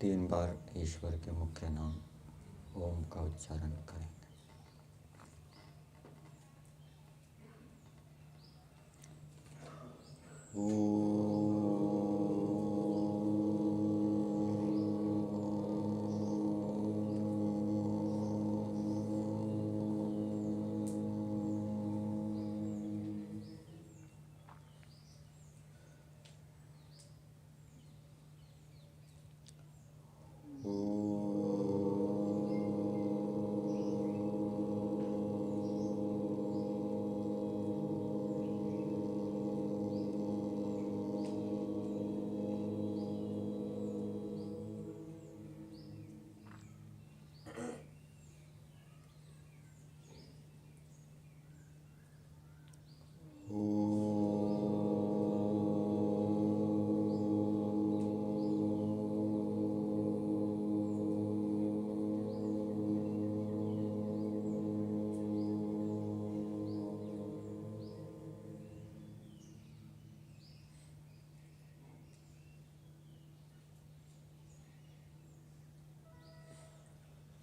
3 बार ईश्वर के मुख्य नाम ओम का उच्चारण करेंगे।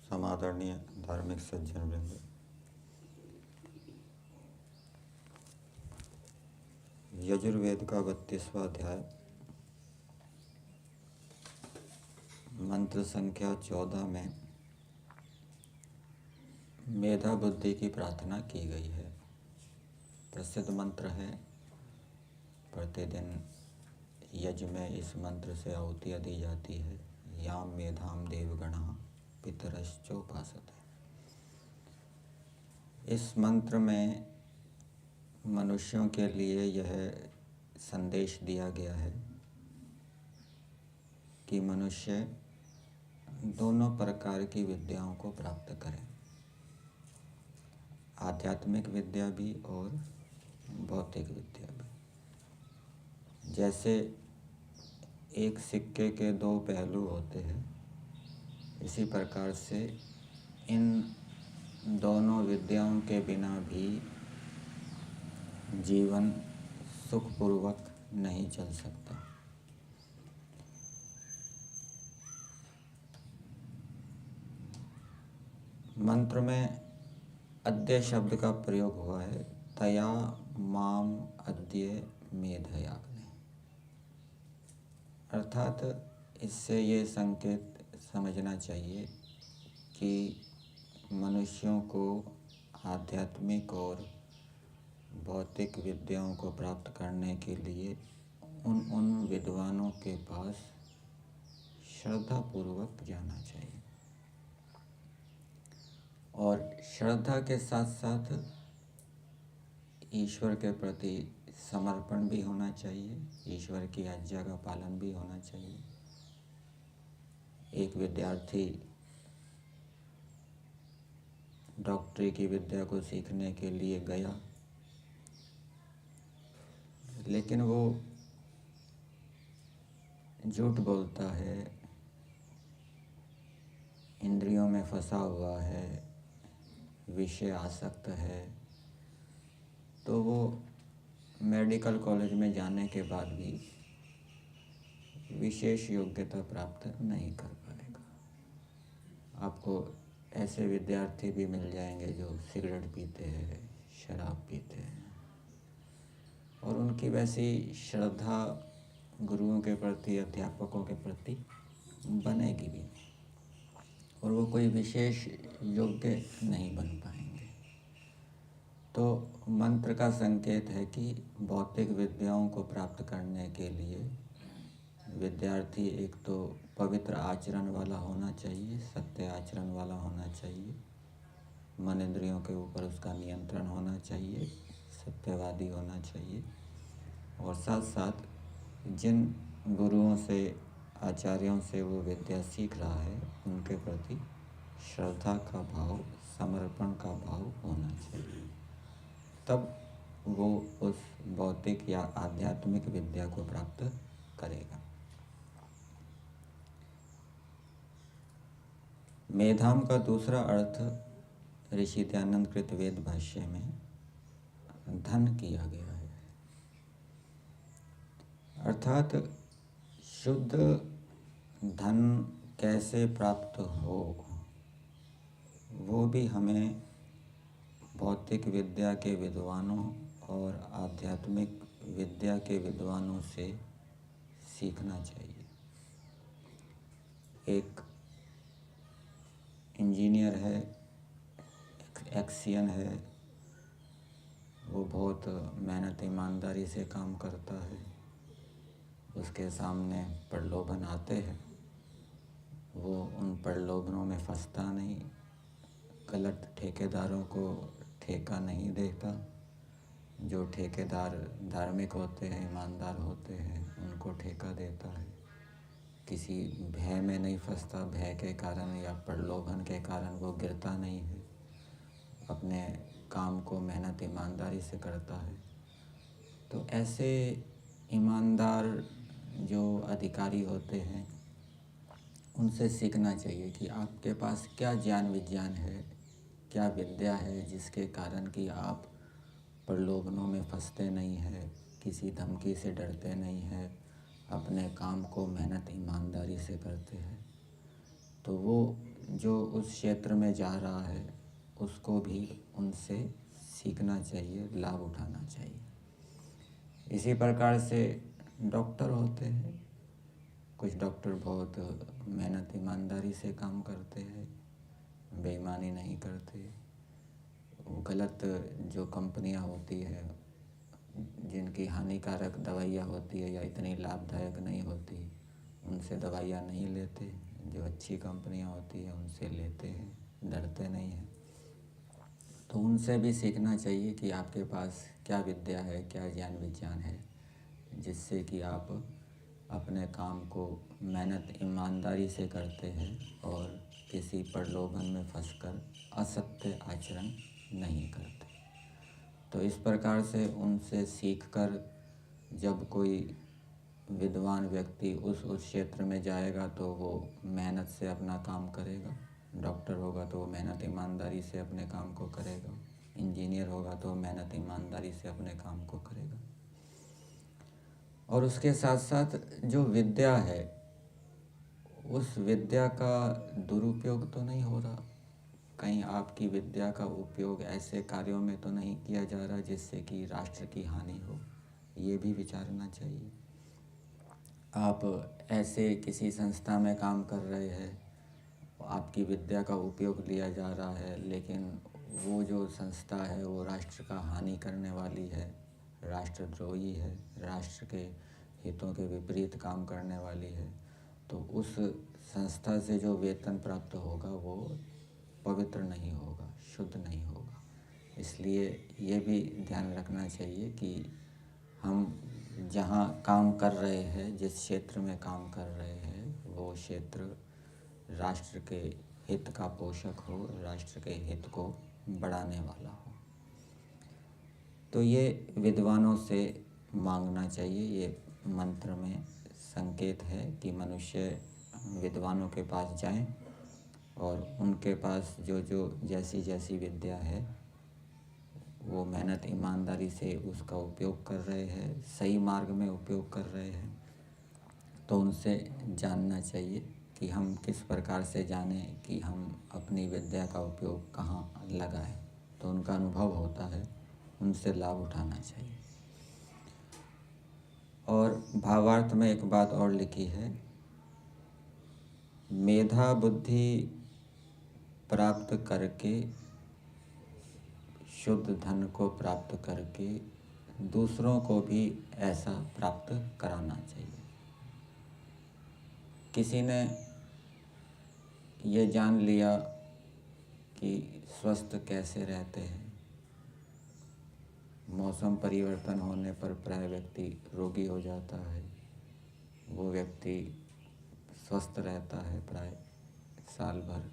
समादरणीय धार्मिक सज्जन वृंद, यजुर्वेद का 32वां अध्याय मंत्र संख्या 14 में मेधा बुद्धि की प्रार्थना की गई है। प्रसिद्ध मंत्र है। प्रतिदिन यज्ञ में इस मंत्र से आहुतियाँ दी जाती है। याम मेधाम देवगणः पितरश्चोपासते। इस मंत्र में मनुष्यों के लिए यह संदेश दिया गया है कि मनुष्य दोनों प्रकार की विद्याओं को प्राप्त करें, आध्यात्मिक विद्या भी और भौतिक विद्या भी। जैसे एक सिक्के के 2 पहलू होते हैं, इसी प्रकार से इन दोनों विद्याओं के बिना भी जीवन सुखपूर्वक नहीं चल सकता। मंत्र में अद्य शब्द का प्रयोग हुआ है। तया माम अद्य मेधयाग्ने, अर्थात इससे ये संकेत समझना चाहिए कि मनुष्यों को आध्यात्मिक और भौतिक विद्याओं को प्राप्त करने के लिए उन विद्वानों के पास श्रद्धापूर्वक जाना चाहिए और श्रद्धा के साथ साथ ईश्वर के प्रति समर्पण भी होना चाहिए, ईश्वर की आज्ञा का पालन भी होना चाहिए। एक विद्यार्थी डॉक्टरी की विद्या को सीखने के लिए गया, लेकिन वो झूठ बोलता है, इंद्रियों में फंसा हुआ है, विषय आसक्त है, तो वो मेडिकल कॉलेज में जाने के बाद भी विशेष योग्यता प्राप्त नहीं कर पाएगा। आपको ऐसे विद्यार्थी भी मिल जाएंगे जो सिगरेट पीते हैं, शराब पीते हैं, और उनकी वैसी श्रद्धा गुरुओं के प्रति, अध्यापकों के प्रति बनेगी भी नहीं और वो कोई विशेष योग्य नहीं बन पाएंगे। तो मंत्र का संकेत है कि भौतिक विद्याओं को प्राप्त करने के लिए विद्यार्थी एक तो पवित्र आचरण वाला होना चाहिए, सत्य आचरण वाला होना चाहिए, मन इंद्रियों के ऊपर उसका नियंत्रण होना चाहिए, सत्यवादी होना चाहिए, और साथ साथ जिन गुरुओं से, आचार्यों से वो विद्या सीख रहा है उनके प्रति श्रद्धा का भाव, समर्पण का भाव होना चाहिए। तब वो उस भौतिक या आध्यात्मिक विद्या को प्राप्त करेगा। मेधाम का दूसरा अर्थ ऋषि दयानंद कृत वेद भाष्य में धन किया गया है, अर्थात शुद्ध धन कैसे प्राप्त हो, वो भी हमें भौतिक विद्या के विद्वानों और आध्यात्मिक विद्या के विद्वानों से सीखना चाहिए। एक इंजीनियर है, एक्सियन है, वो बहुत मेहनत ईमानदारी से काम करता है। उसके सामने प्रलोभन आते हैं, वो उन प्रलोभनों में फंसता नहीं, गलत ठेकेदारों को ठेका नहीं देता। जो ठेकेदार धार्मिक होते हैं, ईमानदार होते हैं, उनको ठेका देता है। किसी भय में नहीं फंसता, भय के कारण या प्रलोभन के कारण वो गिरता नहीं है, अपने काम को मेहनत ईमानदारी से करता है। तो ऐसे ईमानदार जो अधिकारी होते हैं, उनसे सीखना चाहिए कि आपके पास क्या ज्ञान विज्ञान है, क्या विद्या है, जिसके कारण कि आप प्रलोभनों में फंसते नहीं हैं, किसी धमकी से डरते नहीं हैं, अपने काम को मेहनत ईमानदारी से करते हैं। तो वो जो उस क्षेत्र में जा रहा है, उसको भी उनसे सीखना चाहिए, लाभ उठाना चाहिए। इसी प्रकार से डॉक्टर होते हैं। कुछ डॉक्टर बहुत मेहनत ईमानदारी से काम करते हैं, बेईमानी नहीं करते। गलत जो कंपनियां होती है, जिनकी हानिकारक दवाइयाँ होती है या इतनी लाभदायक नहीं होती, उनसे दवाइयाँ नहीं लेते। जो अच्छी कंपनियां होती है उनसे लेते हैं, डरते नहीं हैं। तो उनसे भी सीखना चाहिए कि आपके पास क्या विद्या है, क्या ज्ञान विज्ञान है, जिससे कि आप अपने काम को मेहनत ईमानदारी से करते हैं और किसी प्रलोभन में फंसकर असत्य आचरण नहीं करते। तो इस प्रकार से उनसे सीखकर जब कोई विद्वान व्यक्ति उस क्षेत्र में जाएगा तो वो मेहनत से अपना काम करेगा। डॉक्टर होगा तो वो मेहनत ईमानदारी से अपने काम को करेगा। इंजीनियर होगा तो मेहनत ईमानदारी से अपने काम को करेगा। और उसके साथ साथ जो विद्या है, उस विद्या का दुरुपयोग तो नहीं हो रहा। कहीं आपकी विद्या का उपयोग ऐसे कार्यों में तो नहीं किया जा रहा जिससे कि राष्ट्र की हानि हो, ये भी विचारना चाहिए। आप ऐसे किसी संस्था में काम कर रहे हैं, आपकी विद्या का उपयोग लिया जा रहा है, लेकिन वो जो संस्था है वो राष्ट्र का हानि करने वाली है, राष्ट्रद्रोही है, राष्ट्र के हितों के विपरीत काम करने वाली है, तो उस संस्था से जो वेतन प्राप्त होगा वो पवित्र नहीं होगा, शुद्ध नहीं होगा। इसलिए ये भी ध्यान रखना चाहिए कि हम जहाँ काम कर रहे हैं, जिस क्षेत्र में काम कर रहे हैं, वो क्षेत्र राष्ट्र के हित का पोषक हो, राष्ट्र के हित को बढ़ाने वाला हो। तो ये विद्वानों से मांगना चाहिए। ये मंत्र में संकेत है कि मनुष्य विद्वानों के पास जाएं और उनके पास जो जो जैसी जैसी विद्या है वो मेहनत ईमानदारी से उसका उपयोग कर रहे हैं, सही मार्ग में उपयोग कर रहे हैं, तो उनसे जानना चाहिए कि हम किस प्रकार से जानें कि हम अपनी विद्या का उपयोग कहाँ लगाएं। तो उनका अनुभव होता है, उनसे लाभ उठाना चाहिए। और भावार्थ में एक बात और लिखी है, मेधा बुद्धि प्राप्त करके, शुद्ध धन को प्राप्त करके दूसरों को भी ऐसा प्राप्त कराना चाहिए। किसी ने ये जान लिया कि स्वस्थ कैसे रहते हैं, मौसम परिवर्तन होने पर प्राय व्यक्ति रोगी हो जाता है, वो व्यक्ति स्वस्थ रहता है प्राय साल भर,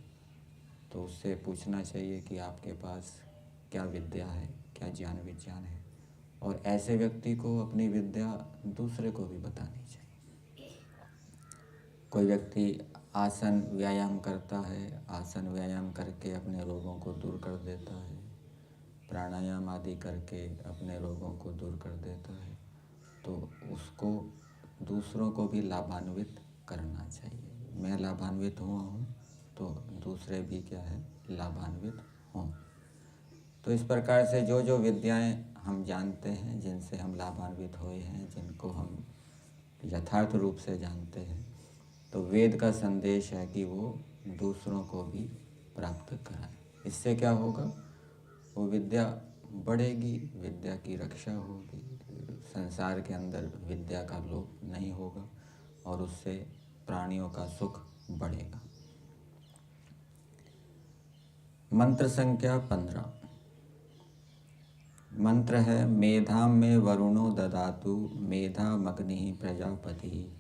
तो उससे पूछना चाहिए कि आपके पास क्या विद्या है, क्या ज्ञान विज्ञान है। और ऐसे व्यक्ति को अपनी विद्या दूसरे को भी बतानी चाहिए। कोई व्यक्ति आसन व्यायाम करता है, आसन व्यायाम करके अपने रोगों को दूर कर देता है, प्राणायाम आदि करके अपने रोगों को दूर कर देता है, तो उसको दूसरों को भी लाभान्वित करना चाहिए। मैं लाभान्वित हुआ हूँ तो दूसरे भी क्या है, लाभान्वित हों। तो इस प्रकार से जो जो विद्याएं हम जानते हैं, जिनसे हम लाभान्वित हुए हैं, जिनको हम यथार्थ रूप से जानते हैं, तो वेद का संदेश है कि वो दूसरों को भी प्राप्त कराए। इससे क्या होगा, वो विद्या बढ़ेगी, विद्या की रक्षा होगी, संसार के अंदर विद्या का लोप नहीं होगा और उससे प्राणियों का सुख बढ़ेगा। मंत्र संख्या 15 मंत्र है, मेधाम में वरुणो ददातु, मेधामग्निः प्रजापति,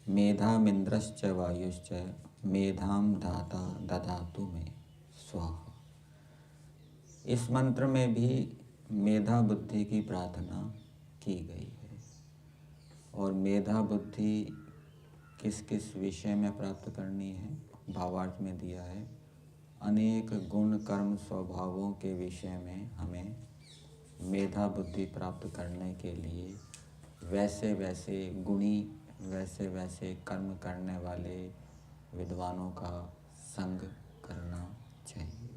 मेधामिंद्रश्च वायुश्च, मेधाम धाता ददातु मे स्वाहा। इस मंत्र में भी मेधा बुद्धि की प्रार्थना की गई है। और मेधा बुद्धि किस किस विषय में प्राप्त करनी है, भावार्थ में दिया है, अनेक गुण कर्म स्वभावों के विषय में हमें मेधा बुद्धि प्राप्त करने के लिए वैसे वैसे गुणी, वैसे वैसे कर्म करने वाले विद्वानों का संग करना चाहिए।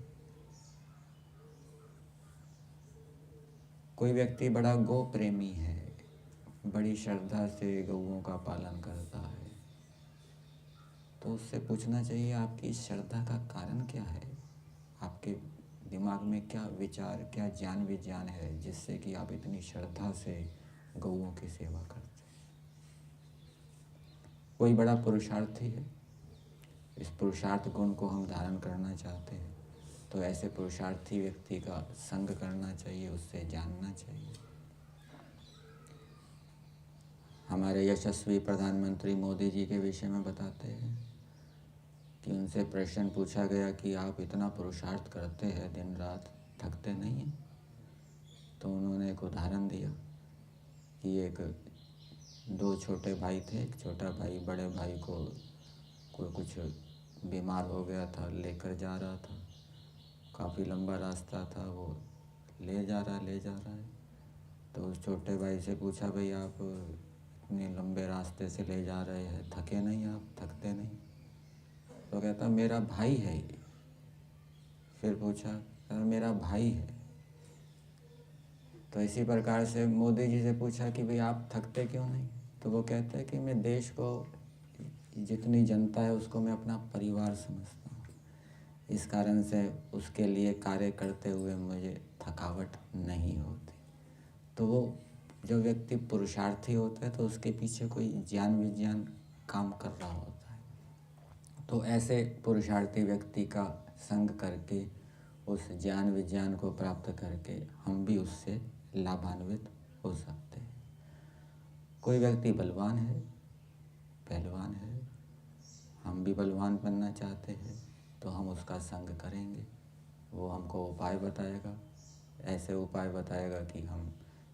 कोई व्यक्ति बड़ा गौ प्रेमी है, बड़ी श्रद्धा से गौओं का पालन करता है, तो उससे पूछना चाहिए आपकी इस श्रद्धा का कारण क्या है, आपके दिमाग में क्या विचार, क्या ज्ञान विज्ञान है जिससे कि आप इतनी श्रद्धा से गौओं की सेवा करते हैं। कोई बड़ा पुरुषार्थी है, इस पुरुषार्थ गुण को हम धारण करना चाहते हैं, तो ऐसे पुरुषार्थी व्यक्ति का संग करना चाहिए, उससे जानना चाहिए। हमारे यशस्वी प्रधानमंत्री मोदी जी के विषय में बताते हैं कि उनसे प्रश्न पूछा गया कि आप इतना पुरुषार्थ करते हैं, दिन रात थकते नहीं हैं? तो उन्होंने एक उदाहरण दिया कि एक दो छोटे भाई थे। एक छोटा भाई बड़े भाई को कोई कुछ बीमार हो गया था, लेकर जा रहा था, काफ़ी लंबा रास्ता था, वो ले जा रहा है। तो उस छोटे भाई से पूछा, भाई आप इतने लंबे रास्ते से ले जा रहे हैं, थके नहीं आप, थकते नहीं? तो कहता मेरा भाई है ये। फिर पूछा, मेरा भाई है। तो इसी प्रकार से मोदी जी से पूछा कि भाई आप थकते क्यों नहीं? तो वो कहते हैं कि मैं देश को, जितनी जनता है उसको मैं अपना परिवार समझता हूँ, इस कारण से उसके लिए कार्य करते हुए मुझे थकावट नहीं होती। तो वो जो व्यक्ति पुरुषार्थी होता है तो उसके पीछे कोई ज्ञान विज्ञान काम कर रहा होता है। तो ऐसे पुरुषार्थी व्यक्ति का संग करके, उस ज्ञान विज्ञान को प्राप्त करके हम भी उससे लाभान्वित हो सकते हैं। कोई व्यक्ति बलवान है, पहलवान है, हम भी बलवान बनना चाहते हैं, तो हम उसका संग करेंगे। वो हमको उपाय बताएगा, ऐसे उपाय बताएगा कि हम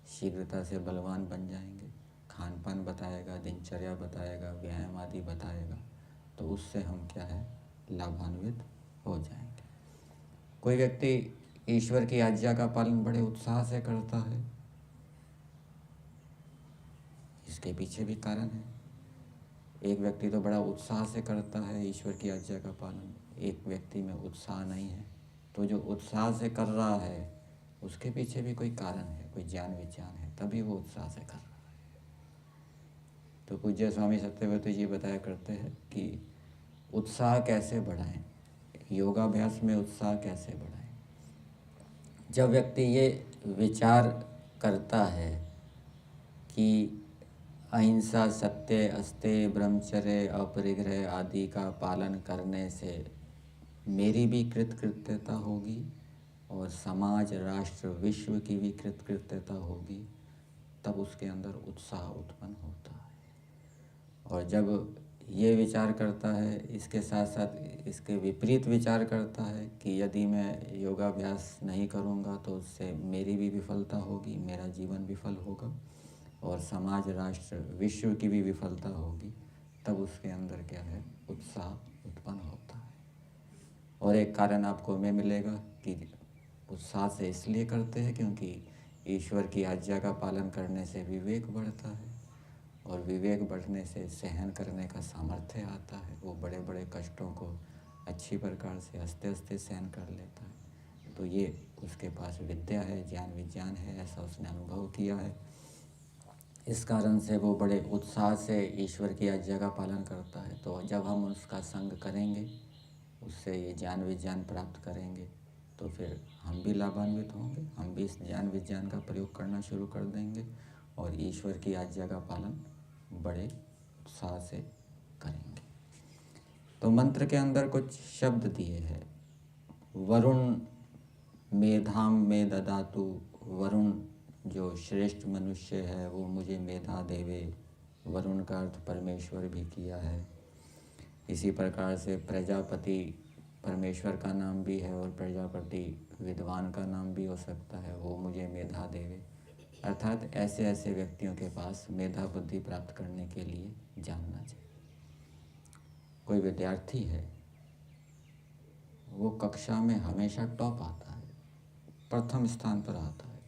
शीघ्रता से बलवान बन जाएंगे। खान पान बताएगा, दिनचर्या बताएगा, व्यायाम आदि बताएगा, तो उससे हम क्या है, लाभान्वित हो जाएंगे। कोई व्यक्ति ईश्वर की आज्ञा का पालन बड़े उत्साह से करता है, इसके पीछे भी कारण है। एक व्यक्ति तो बड़ा उत्साह से करता है ईश्वर की आज्ञा का पालन, एक व्यक्ति में उत्साह नहीं है, तो जो उत्साह से कर रहा है उसके पीछे भी कोई कारण है, कोई ज्ञान विज्ञान है, तभी वो उत्साह से कर रहा है। तो पूज्य स्वामी सत्यव्रत जी बताया करते हैं कि उत्साह कैसे बढ़ाएं, योगाभ्यास में उत्साह कैसे बढ़ाएं। जब व्यक्ति ये विचार करता है कि अहिंसा, सत्य, अस्तेय, ब्रह्मचर्य, अपरिग्रह आदि का पालन करने से मेरी भी कृतकृत्यता होगी और समाज, राष्ट्र, विश्व की भी कृतकृत्यता होगी, तब उसके अंदर उत्साह उत्पन्न होता है। और जब ये विचार करता है, इसके साथ साथ इसके विपरीत विचार करता है कि यदि मैं योगाभ्यास नहीं करूँगा तो उससे मेरी भी विफलता होगी, मेरा जीवन विफल होगा और समाज, राष्ट्र, विश्व की भी विफलता होगी, तब उसके अंदर क्या है, उत्साह उत्पन्न होता है। और एक कारण आपको में मिलेगा कि उत्साह से इसलिए करते हैं क्योंकि ईश्वर की आज्ञा का पालन करने से विवेक बढ़ता है, और विवेक बढ़ने से सहन करने का सामर्थ्य आता है। वो बड़े बड़े कष्टों को अच्छी प्रकार से हंसते हंसते सहन कर लेता है। तो ये उसके पास विद्या है, ज्ञान विज्ञान है, ऐसा उसने अनुभव किया है। इस कारण से वो बड़े उत्साह से ईश्वर की आज्ञा का पालन करता है। तो जब हम उसका संग करेंगे, उससे ये ज्ञान विज्ञान प्राप्त करेंगे, तो फिर हम भी लाभान्वित होंगे। हम भी इस ज्ञान विज्ञान का प्रयोग करना शुरू कर देंगे और ईश्वर की आज्ञा का पालन बड़े उत्साह से करेंगे। तो मंत्र के अंदर कुछ शब्द दिए हैं। वरुण मेधाम में ददातु, वरुण जो श्रेष्ठ मनुष्य है वो मुझे मेधा देवे। वरुण का अर्थ परमेश्वर भी किया है। इसी प्रकार से प्रजापति परमेश्वर का नाम भी है और प्रजापति विद्वान का नाम भी हो सकता है। वो मुझे मेधा देवे, अर्थात ऐसे ऐसे व्यक्तियों के पास मेधा बुद्धि प्राप्त करने के लिए जानना चाहिए। कोई विद्यार्थी है, वो कक्षा में हमेशा टॉप आता है, प्रथम स्थान पर आता है।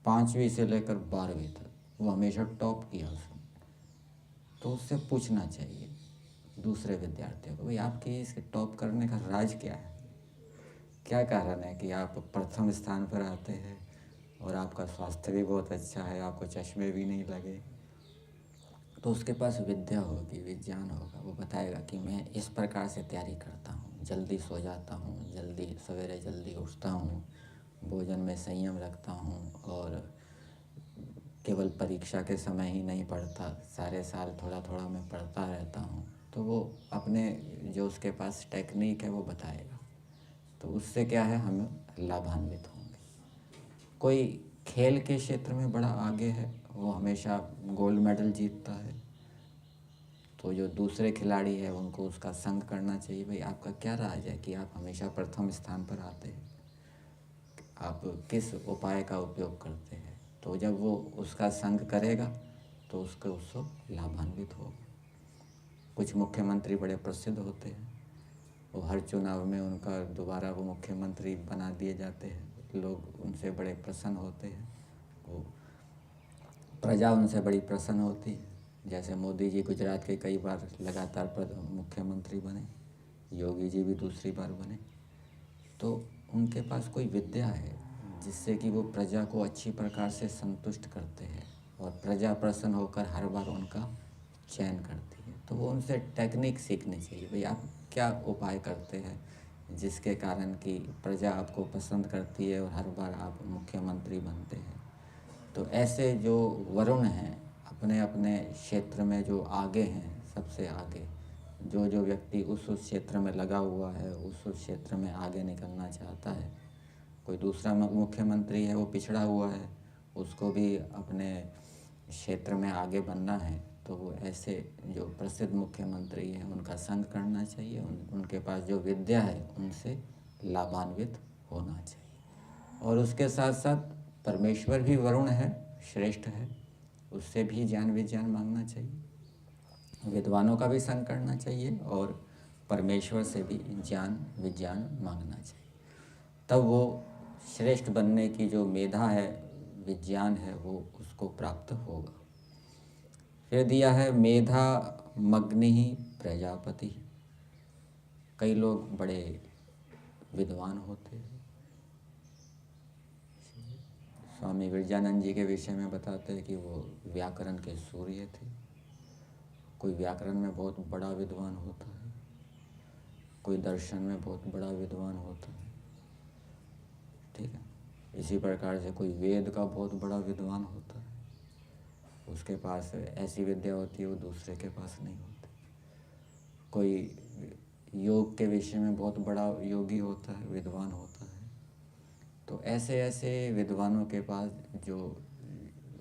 5वीं से लेकर 12वीं तक वो हमेशा टॉप किया उसने। तो उससे पूछना चाहिए दूसरे विद्यार्थियों को, भाई आपके इसके टॉप करने का राज क्या है? क्या कारण है कि आप प्रथम स्थान पर आते हैं और आपका स्वास्थ्य भी बहुत अच्छा है, आपको चश्मे भी नहीं लगे? तो उसके पास विद्या होगी, विज्ञान होगा। वो बताएगा कि मैं इस प्रकार से तैयारी करता हूँ, जल्दी सो जाता हूँ, जल्दी सवेरे जल्दी उठता हूँ, भोजन में संयम रखता हूँ और केवल परीक्षा के समय ही नहीं पढ़ता, सारे साल थोड़ा थोड़ा मैं पढ़ता रहता हूँ। तो वो अपने जो उसके पास टेक्निक है वो बताएगा। तो उससे क्या है, हम लाभान्वित होंगे। कोई खेल के क्षेत्र में बड़ा आगे है, वो हमेशा गोल्ड मेडल जीतता है, तो जो दूसरे खिलाड़ी है उनको उसका संग करना चाहिए। भाई आपका क्या राज है कि आप हमेशा प्रथम स्थान पर आते हैं? आप किस उपाय का उपयोग करते हैं? तो जब वो उसका संग करेगा तो उससे लाभान्वित होगा। कुछ मुख्यमंत्री बड़े प्रसिद्ध होते हैं, वो हर चुनाव में उनका दोबारा वो मुख्यमंत्री बना दिए जाते हैं। लोग उनसे बड़े प्रसन्न होते हैं, वो प्रजा उनसे बड़ी प्रसन्न होती है। जैसे मोदी जी गुजरात के कई बार लगातार मुख्यमंत्री बने, योगी जी भी दूसरी बार बने। तो उनके पास कोई विद्या है जिससे कि वो प्रजा को अच्छी प्रकार से संतुष्ट करते हैं और प्रजा प्रसन्न होकर हर बार उनका चयन करती है। तो वो उनसे टेक्निक सीखनी चाहिए। भाई आप क्या उपाय करते हैं जिसके कारण कि प्रजा आपको पसंद करती है और हर बार आप मुख्यमंत्री बनते हैं? तो ऐसे जो वरुण हैं अपने अपने क्षेत्र में जो आगे हैं, सबसे आगे जो जो व्यक्ति उस क्षेत्र में लगा हुआ है, उस क्षेत्र में आगे निकलना चाहता है। कोई दूसरा मुख्यमंत्री है वो पिछड़ा हुआ है, उसको भी अपने क्षेत्र में आगे बनना है, तो वो ऐसे जो प्रसिद्ध मुख्यमंत्री हैं उनका संग करना चाहिए। उनके पास जो विद्या है उनसे लाभान्वित होना चाहिए। और उसके साथ साथ परमेश्वर भी वरुण है, श्रेष्ठ है, उससे भी ज्ञान विज्ञान मांगना चाहिए। विद्वानों का भी संग करना चाहिए और परमेश्वर से भी ज्ञान विज्ञान मांगना चाहिए। तब वो श्रेष्ठ बनने की जो मेधा है, विज्ञान है, वो उसको प्राप्त होगा। फिर दिया है मेधा मग्नि प्रजापति। कई लोग बड़े विद्वान होते हैं। स्वामी विरजानंद जी के विषय में बताते हैं कि वो व्याकरण के सूर्य थे। कोई व्याकरण में बहुत बड़ा विद्वान होता है, कोई दर्शन में बहुत बड़ा विद्वान होता है, ठीक है। इसी प्रकार से कोई वेद का बहुत बड़ा विद्वान होता है, उसके पास ऐसी विद्या होती है वो दूसरे के पास नहीं होती। कोई योग के विषय में बहुत बड़ा योगी होता है, विद्वान होता है। तो ऐसे ऐसे विद्वानों के पास जो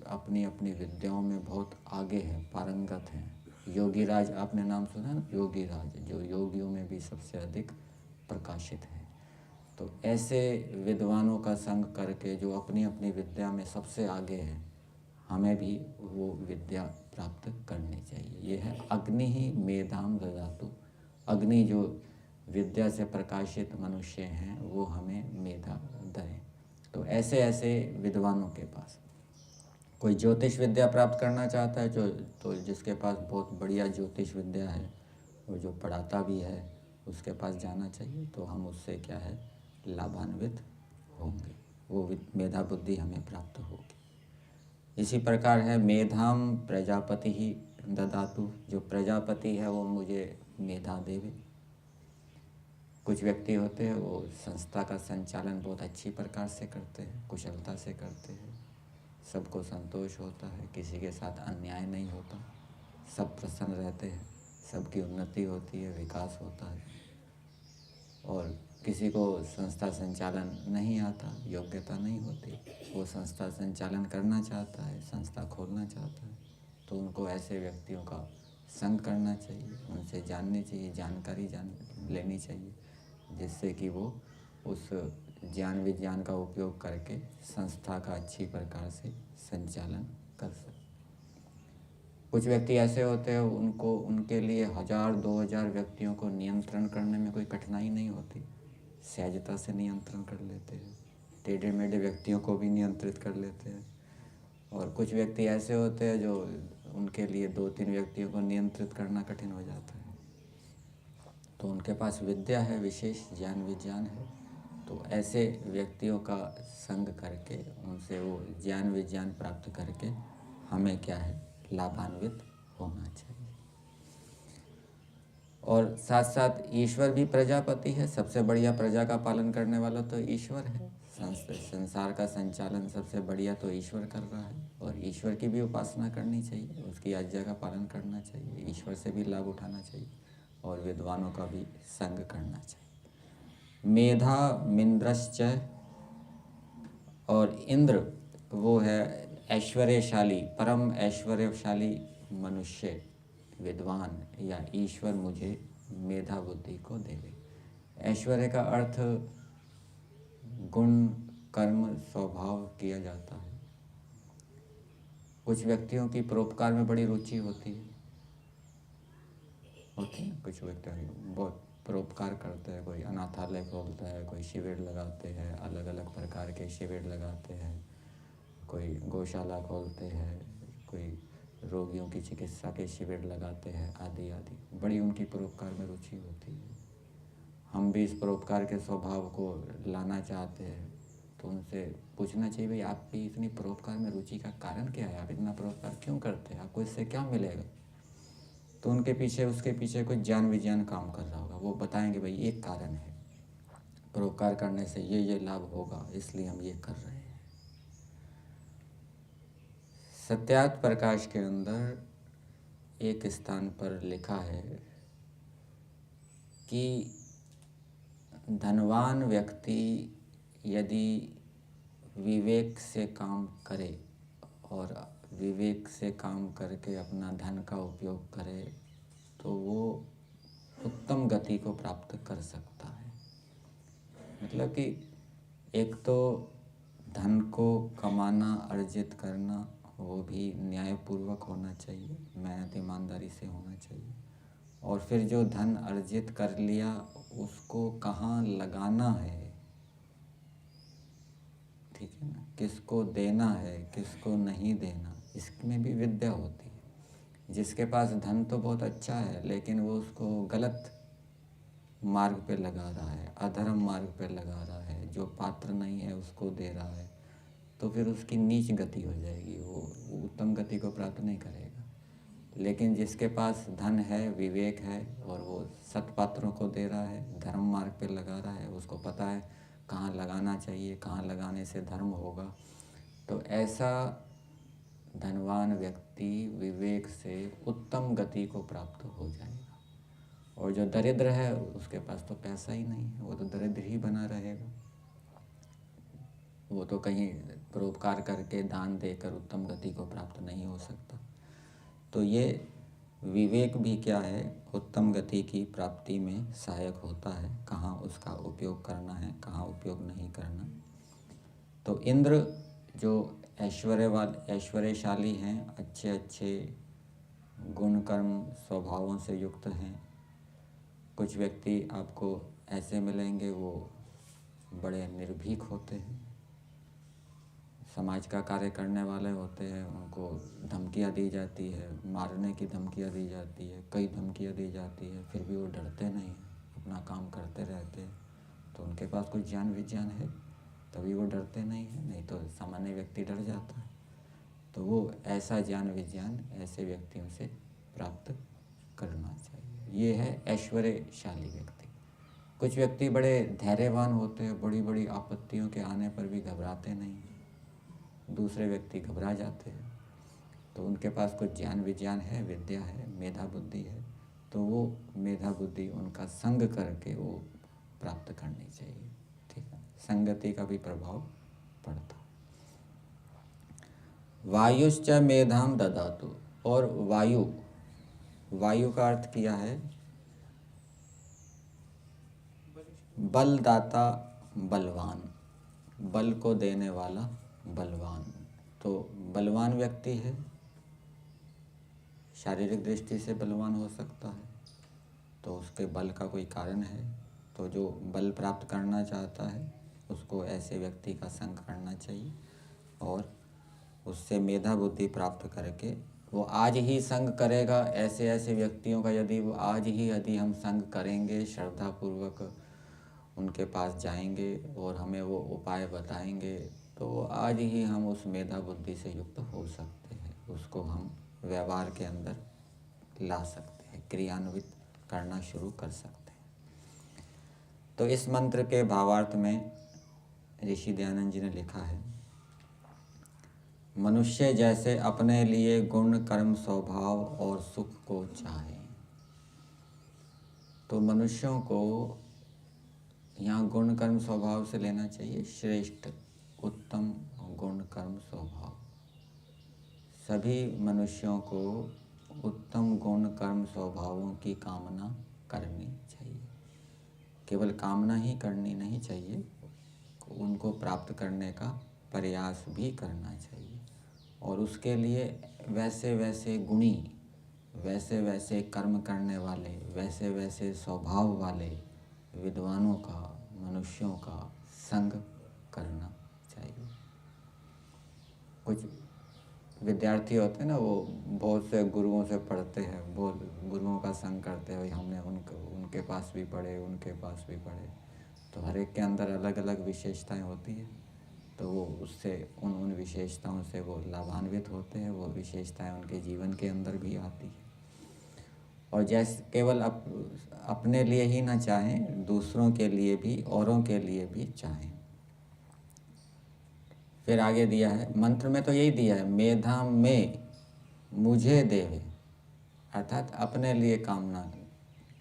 अपनी अपनी विद्याओं में बहुत आगे हैं, पारंगत हैं। योगी राज आपने नाम सुना ना, योगी राज जो योगियों में भी सबसे अधिक प्रकाशित है। तो ऐसे विद्वानों का संग करके जो अपनी अपनी विद्या में सबसे आगे हैं, हमें भी वो विद्या प्राप्त करनी चाहिए। ये है अग्नि ही मेधाम ददातु। अग्नि जो विद्या से प्रकाशित मनुष्य हैं वो हमें मेधा दें। तो ऐसे ऐसे विद्वानों के पास कोई ज्योतिष विद्या प्राप्त करना चाहता है तो जिसके पास बहुत बढ़िया ज्योतिष विद्या है और जो पढ़ाता भी है उसके पास जाना चाहिए, तो हम उससे क्या है लाभान्वित होंगे, वो मेधा बुद्धि हमें प्राप्त होगी। इसी प्रकार है मेधाम प्रजापति ही ददातु, जो प्रजापति है वो मुझे मेधा देवे। कुछ व्यक्ति होते हैं वो संस्था का संचालन बहुत अच्छी प्रकार से करते हैं, कुशलता से करते हैं, सबको संतोष होता है, किसी के साथ अन्याय नहीं होता, सब प्रसन्न रहते हैं, सबकी उन्नति होती है, विकास होता है। और किसी को संस्था संचालन नहीं आता, योग्यता नहीं होती, वो संस्था संचालन करना चाहता है, संस्था खोलना चाहता है, तो उनको ऐसे व्यक्तियों का संग करना चाहिए, उनसे जाननी चाहिए, जानकारी लेनी चाहिए, जिससे कि वो उस ज्ञान विज्ञान का उपयोग करके संस्था का अच्छी प्रकार से संचालन कर सके। कुछ व्यक्ति ऐसे होते हैं उनके लिए 1000-2000 व्यक्तियों को नियंत्रण करने में कोई कठिनाई नहीं होती, सहजता से नियंत्रण कर लेते हैं, टेढ़े मेढ़े व्यक्तियों को भी नियंत्रित कर लेते हैं। और कुछ व्यक्ति ऐसे होते हैं जो उनके लिए 2-3 व्यक्तियों को नियंत्रित करना कठिन हो जाता है, तो उनके पास विद्या है, विशेष ज्ञान विज्ञान है, तो ऐसे व्यक्तियों का संग करके उनसे वो ज्ञान विज्ञान प्राप्त करके हमें क्या है लाभान्वित होना चाहिए। और साथ साथ ईश्वर भी प्रजापति है, सबसे बढ़िया प्रजा का पालन करने वाला तो ईश्वर है। संसार का संचालन सबसे बढ़िया तो ईश्वर कर रहा है, और ईश्वर की भी उपासना करनी चाहिए, उसकी आज्ञा का पालन करना चाहिए, ईश्वर से भी लाभ उठाना चाहिए और विद्वानों का भी संग करना चाहिए। मेधा मिंद्रश्च, और इंद्र वो है ऐश्वर्यशाली, परम ऐश्वर्यशाली मनुष्य, विद्वान या ईश्वर मुझे मेधा बुद्धि को देवे। ऐश्वर्य का अर्थ गुण कर्म स्वभाव किया जाता है। कुछ व्यक्तियों की परोपकार में बड़ी रुचि होती है कुछ व्यक्ति बहुत परोपकार करते हैं, कोई अनाथालय खोलता है, कोई शिविर लगाते हैं, अलग अलग प्रकार के शिविर लगाते हैं, कोई गौशाला खोलते हैं, कोई रोगियों की चिकित्सा के शिविर लगाते हैं, आदि आदि, बड़ी उनकी परोपकार में रुचि होती है। हम भी इस परोपकार के स्वभाव को लाना चाहते हैं, तो उनसे पूछना चाहिए भाई आपकी इतनी परोपकार में रुचि का कारण क्या है, आप इतना परोपकार क्यों करते हैं, आपको इससे क्या मिलेगा। तो उनके पीछे उसके पीछे कोई ज्ञान विज्ञान काम कर रहा होगा, वो बताएंगे भाई एक कारण है, परोपकार करने से ये लाभ होगा, इसलिए हम ये कर रहे हैं। सत्यार्थ प्रकाश के अंदर एक स्थान पर लिखा है कि धनवान व्यक्ति यदि विवेक से काम करे और विवेक से काम करके अपना धन का उपयोग करे तो वो उत्तम गति को प्राप्त कर सकता है। मतलब कि एक तो धन को कमाना, अर्जित करना, वो भी न्यायपूर्वक होना चाहिए, मेहनत ईमानदारी से होना चाहिए, और फिर जो धन अर्जित कर लिया उसको कहाँ लगाना है, ठीक है ना, किसको देना है, किसको नहीं देना, इसमें भी विद्या होती है। जिसके पास धन तो बहुत अच्छा है लेकिन वो उसको गलत मार्ग पे लगा रहा है, अधर्म मार्ग पे लगा रहा है, जो पात्र नहीं है उसको दे रहा है, तो फिर उसकी नीच गति हो जाएगी, वो उत्तम गति को प्राप्त नहीं करेगा। लेकिन जिसके पास धन है, विवेक है, और वो सत्पात्रों को दे रहा है, धर्म मार्ग पे लगा रहा है, उसको पता है कहाँ लगाना चाहिए, कहाँ लगाने से धर्म होगा, तो ऐसा धनवान व्यक्ति विवेक से उत्तम गति को प्राप्त हो जाएगा। और जो दरिद्र है उसके पास तो पैसा ही नहीं है, वो तो दरिद्र ही बना रहेगा, वो तो कहीं परोपकार करके दान देकर उत्तम गति को प्राप्त नहीं हो सकता। तो ये विवेक भी क्या है, उत्तम गति की प्राप्ति में सहायक होता है, कहाँ उसका उपयोग करना है, कहाँ उपयोग नहीं करना। तो इंद्र जो ऐश्वर्यशाली हैं, अच्छे अच्छे गुण कर्म स्वभावों से युक्त हैं। कुछ व्यक्ति आपको ऐसे मिलेंगे वो बड़े निर्भीक होते हैं, समाज का कार्य करने वाले होते हैं, उनको धमकियाँ दी जाती है, मारने की धमकियाँ दी जाती है, कई धमकियाँ दी जाती है, फिर भी वो डरते नहीं हैं, अपना काम करते रहते हैं। तो उनके पास कुछ ज्ञान विज्ञान है, तभी वो डरते नहीं हैं, नहीं तो सामान्य व्यक्ति डर जाता है। तो वो ऐसा ज्ञान विज्ञान ऐसे व्यक्तियों से प्राप्त करना चाहिए। ये है ऐश्वर्यशाली व्यक्ति। कुछ व्यक्ति बड़े धैर्यवान होते हैं, बड़ी बड़ी आपत्तियों के आने पर भी घबराते नहीं हैं। दूसरे व्यक्ति घबरा जाते हैं। तो उनके पास कुछ ज्ञान विज्ञान है, विद्या है, मेधा बुद्धि है, तो वो मेधा बुद्धि उनका संग करके वो प्राप्त करनी चाहिए। ठीक है, संगति का भी प्रभाव पड़ता। वायुश्च मेधाम ददातु। और वायु, वायु का अर्थ किया है बलदाता, बलवान, बल को देने वाला बलवान। तो बलवान व्यक्ति है, शारीरिक दृष्टि से बलवान हो सकता है, तो उसके बल का कोई कारण है। तो जो बल प्राप्त करना चाहता है उसको ऐसे व्यक्ति का संग करना चाहिए, और उससे मेधा बुद्धि प्राप्त करके वो आज ही संग करेगा। ऐसे ऐसे व्यक्तियों का यदि वो आज ही यदि हम संग करेंगे, श्रद्धापूर्वक उनके पास जाएंगे और हमें वो उपाय बताएंगे, तो आज ही हम उस मेधा बुद्धि से युक्त हो सकते हैं, उसको हम व्यवहार के अंदर ला सकते हैं, क्रियान्वित करना शुरू कर सकते हैं। तो इस मंत्र के भावार्थ में ऋषि दयानंद जी ने लिखा है, मनुष्य जैसे अपने लिए गुण कर्म स्वभाव और सुख को चाहे। तो मनुष्यों को यहाँ गुण कर्म स्वभाव से लेना चाहिए, श्रेष्ठ उत्तम गुण कर्म स्वभाव। सभी मनुष्यों को उत्तम गुण कर्म स्वभावों की कामना करनी चाहिए। केवल कामना ही करनी नहीं चाहिए, उनको प्राप्त करने का प्रयास भी करना चाहिए। और उसके लिए वैसे वैसे गुणी, वैसे वैसे कर्म करने वाले, वैसे वैसे स्वभाव वाले विद्वानों का, मनुष्यों का संग करना चाहिए। कुछ विद्यार्थी होते हैं ना, वो बहुत से गुरुओं से पढ़ते हैं, बहुत गुरुओं का संग करते हैं, हमने उनके पास भी पढ़े, उनके पास भी पढ़े। तो हर एक के अंदर अलग अलग विशेषताएं होती हैं, तो वो उससे उन विशेषताओं से वो लाभान्वित होते हैं, वो विशेषताएं उनके जीवन के अंदर भी आती है। और जैसे केवल अपने लिए ही ना चाहें, दूसरों के लिए भी, औरों के लिए भी चाहें। फिर आगे दिया है मंत्र में, तो यही दिया है, मेधा में मुझे देवे, अर्थात अपने लिए कामना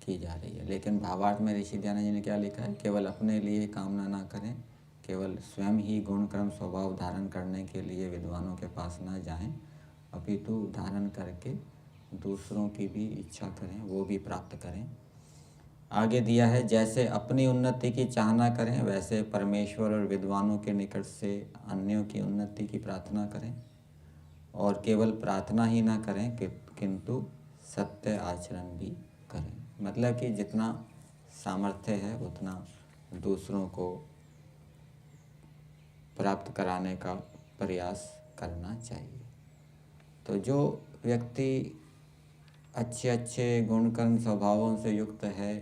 की जा रही है। लेकिन भावार्थ में ऋषि दयानंद जी ने क्या लिखा है, केवल अपने लिए कामना ना करें, केवल स्वयं ही गुण कर्म स्वभाव धारण करने के लिए विद्वानों के पास ना जाएं, अपितु धारण करके दूसरों की भी इच्छा करें, वो भी प्राप्त करें। आगे दिया है, जैसे अपनी उन्नति की चाहना करें, वैसे परमेश्वर और विद्वानों के निकट से अन्यों की उन्नति की प्रार्थना करें। और केवल प्रार्थना ही ना करें किंतु सत्य आचरण भी करें। मतलब कि जितना सामर्थ्य है उतना दूसरों को प्राप्त कराने का प्रयास करना चाहिए। तो जो व्यक्ति अच्छे अच्छे गुण कर्म स्वभावों से युक्त है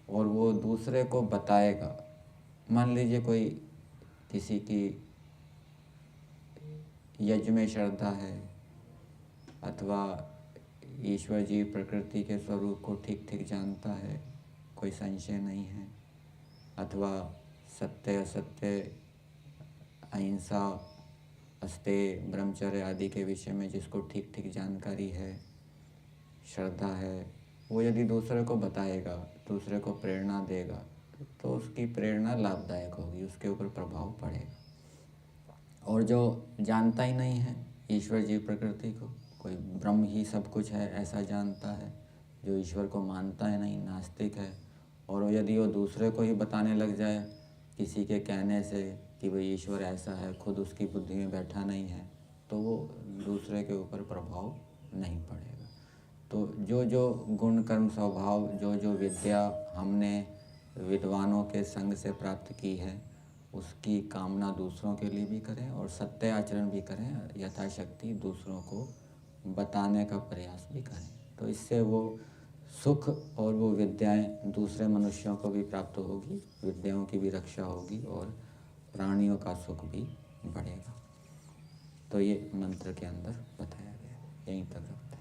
और वो दूसरे को बताएगा, मान लीजिए कोई किसी की यज्ञ में श्रद्धा है, अथवा ईश्वर जी प्रकृति के स्वरूप को ठीक ठीक जानता है, कोई संशय नहीं है, अथवा सत्य असत्य, अहिंसा, अस्तेय, ब्रह्मचर्य आदि के विषय में जिसको ठीक ठीक जानकारी है, श्रद्धा है, वो यदि दूसरे को बताएगा, दूसरे को प्रेरणा देगा, तो उसकी प्रेरणा लाभदायक होगी, उसके ऊपर प्रभाव पड़ेगा। और जो जानता ही नहीं है ईश्वर जी प्रकृति को, कोई ब्रह्म ही सब कुछ है ऐसा जानता है, जो ईश्वर को मानता है नहीं, नास्तिक है, और यदि वो दूसरे को ही बताने लग जाए किसी के कहने से कि भाई ईश्वर ऐसा है, खुद उसकी बुद्धि में बैठा नहीं है, तो वो दूसरे के ऊपर प्रभाव नहीं पड़ेगा। तो जो जो गुण कर्म स्वभाव, जो जो विद्या हमने विद्वानों के संग से प्राप्त की है, उसकी कामना दूसरों के लिए भी करें और सत्य आचरण भी करें, यथाशक्ति दूसरों को बताने का प्रयास भी करें। तो इससे वो सुख और वो विद्याएं दूसरे मनुष्यों को भी प्राप्त होगी, विद्याओं की भी रक्षा होगी और प्राणियों का सुख भी बढ़ेगा। तो ये मंत्र के अंदर बताया गया है। यहीं तक